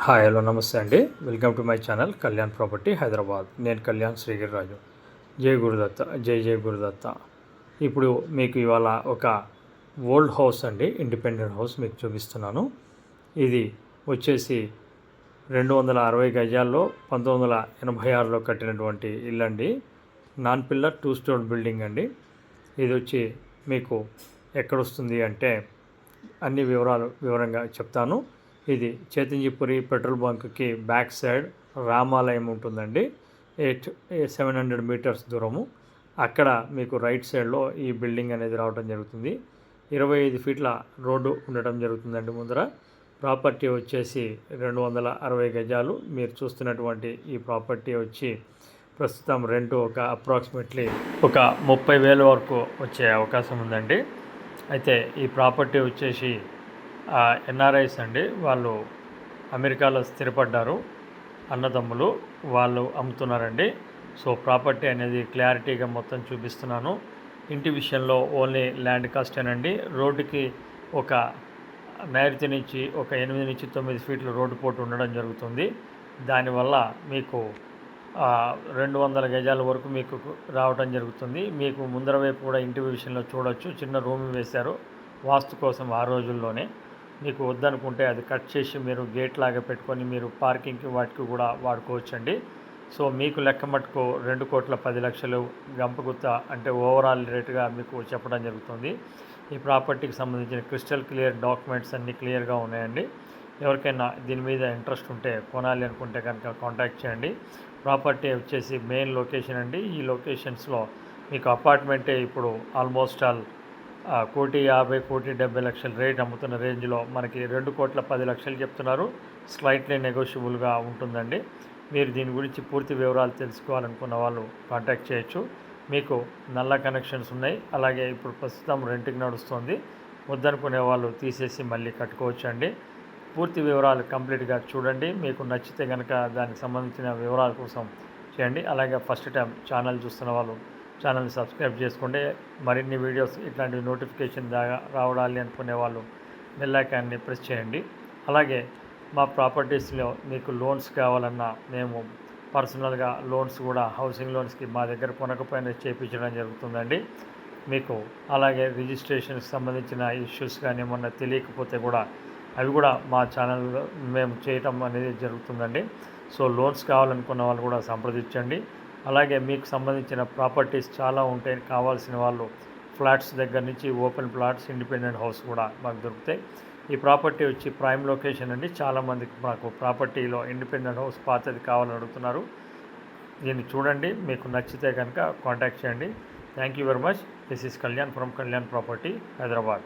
Hi hello నమస్తే అండి. Welcome to my channel Kalyan property Hyderabad. నేను కళ్యాణ్ శ్రీగిరిరాజు. జై గురుదత్త, జై జై గురుదత్త. ఇప్పుడు మీకు ఇవాళ ఒక ఓల్డ్ హౌస్ అండి, ఇండిపెండెంట్ హౌస్ మీకు చూపిస్తున్నాను. ఇది వచ్చేసి 260 గజాల్లో 1986లో కట్టినటువంటి ఇల్లు అండి. నాన్ పిల్లర్ 2 స్టోర్ బిల్డింగ్ అండి. ఇది వచ్చి మీకు ఎక్కడొస్తుంది అంటే అన్ని వివరంగా చెప్తాను. ఇది చేతంజిపురి పెట్రోల్ బంక్కి బ్యాక్ సైడ్ రామాలయం ఉంటుందండి. 700 మీటర్స్ దూరము. అక్కడ మీకు రైట్ సైడ్లో ఈ బిల్డింగ్ అనేది రావడం జరుగుతుంది. 25 ఫీట్ల రోడ్డు ఉండటం జరుగుతుందండి ముందర. ప్రాపర్టీ వచ్చేసి 260 గజాలు. మీరు చూస్తున్నటువంటి ఈ ప్రాపర్టీ వచ్చి ప్రస్తుతం రెంట్ అప్రాక్సిమేట్లీ ఒక 30,000 వరకు వచ్చే అవకాశం ఉందండి. అయితే ఈ ప్రాపర్టీ వచ్చేసి ఎన్ఆర్ఐస్ అండి. వాళ్ళు అమెరికాలో స్థిరపడ్డారు, అన్నదమ్ములు. వాళ్ళు అమ్ముతున్నారండి. సో ప్రాపర్టీ అనేది క్లారిటీగా మొత్తం చూపిస్తున్నాను. ఇంటి విషయంలో ఓన్లీ ల్యాండ్ కాస్టేనండి. రోడ్డుకి ఒక నైరుతి నుంచి ఒక 8 నుంచి 9 ఫీట్ల రోడ్డు పోటు ఉండడం జరుగుతుంది. దానివల్ల మీకు 200 గజాల వరకు మీకు రావడం జరుగుతుంది. మీకు ముందర వైపు కూడా ఇంటి విషయంలో చూడొచ్చు, చిన్న రూమ్ వేశారు వాస్తు కోసం. ఆ రోజుల్లోనే మీకు వద్దనుకుంటే అది కట్ చేసి మీరు గేట్ లాగా పెట్టుకొని మీరు పార్కింగ్కి వాటికి కూడా వాడుకోవచ్చండి. సో మీకు లెక్క మటుకు 2,10,00,000 గంపగుత్త అంటే ఓవరాల్ రేటుగా మీకు చెప్పడం జరుగుతుంది. ఈ ప్రాపర్టీకి సంబంధించిన క్రిస్టల్ క్లియర్ డాక్యుమెంట్స్ అన్నీ క్లియర్గా ఉన్నాయండి. ఎవరికైనా దీని మీద ఇంట్రెస్ట్ ఉంటే కొనాలి అనుకుంటే కనుక కాంటాక్ట్ చేయండి. ప్రాపర్టీ వచ్చేసి మెయిన్ లొకేషన్ అండి. ఈ లొకేషన్స్లో మీకు అపార్ట్మెంటే ఇప్పుడు ఆల్మోస్ట్ ఆల్ 1,50,00,000 1,70,00,000 రేట్ అమ్ముతున్న రేంజ్లో మనకి 2,10,00,000 చెప్తున్నారు. స్లైట్లీ నెగోషియబుల్గా ఉంటుందండి. మీరు దీని గురించి పూర్తి వివరాలు తెలుసుకోవాలనుకున్న వాళ్ళు కాంటాక్ట్ చేయొచ్చు. మీకు నల్ల కనెక్షన్స్ ఉన్నాయి. అలాగే ఇప్పుడు ప్రస్తుతం రెంట్కి నడుస్తుంది. వద్దనుకునే వాళ్ళు తీసేసి మళ్ళీ కట్టుకోవచ్చు అండి. పూర్తి వివరాలు కంప్లీట్గా చూడండి. మీకు నచ్చితే కనుక దానికి సంబంధించిన వివరాల కోసం చేయండి. అలాగే ఫస్ట్ టైం ఛానల్ చూస్తున్న వాళ్ళు ఛానల్ని సబ్స్క్రైబ్ చేసుకోండి. మరిన్ని వీడియోస్ ఇట్లాంటి నోటిఫికేషన్ రావడాలి అనుకునే వాళ్ళు బెల్ ఐకాన్ని ప్రెస్ చేయండి. అలాగే మా ప్రాపర్టీస్లో మీకు లోన్స్ కావాలన్నా మేము పర్సనల్గా లోన్స్ కూడా హౌసింగ్ లోన్స్కి మా దగ్గర కొనకపోయినా చేయించడం జరుగుతుందండి. మీకు అలాగే రిజిస్ట్రేషన్కి సంబంధించిన ఇష్యూస్ కానీ ఏమన్నా తెలియకపోతే కూడా అవి కూడా మా ఛానల్లో మేము చేయటం అనేది జరుగుతుందండి. సో లోన్స్ కావాలనుకున్న వాళ్ళు కూడా సంప్రదించండి. అలాగే మీకు సంబంధించిన ప్రాపర్టీస్ చాలా ఉంటాయి. కావాల్సిన వాళ్ళు ఫ్లాట్స్ దగ్గర నుంచి ఓపెన్ ప్లాట్స్, ఇండిపెండెంట్ హౌస్ కూడా మాకు దొరుకుతాయి. ఈ ప్రాపర్టీ వచ్చి ప్రైమ్ లొకేషన్ అండి. చాలామందికి మాకు ప్రాపర్టీలో ఇండిపెండెంట్ హౌస్ పాతది కావాలని అడుగుతున్నారు. దీన్ని చూడండి, మీకు నచ్చితే కనుక కాంటాక్ట్ చేయండి. Thank you very much. This is Kalyan from Kalyan property Hyderabad.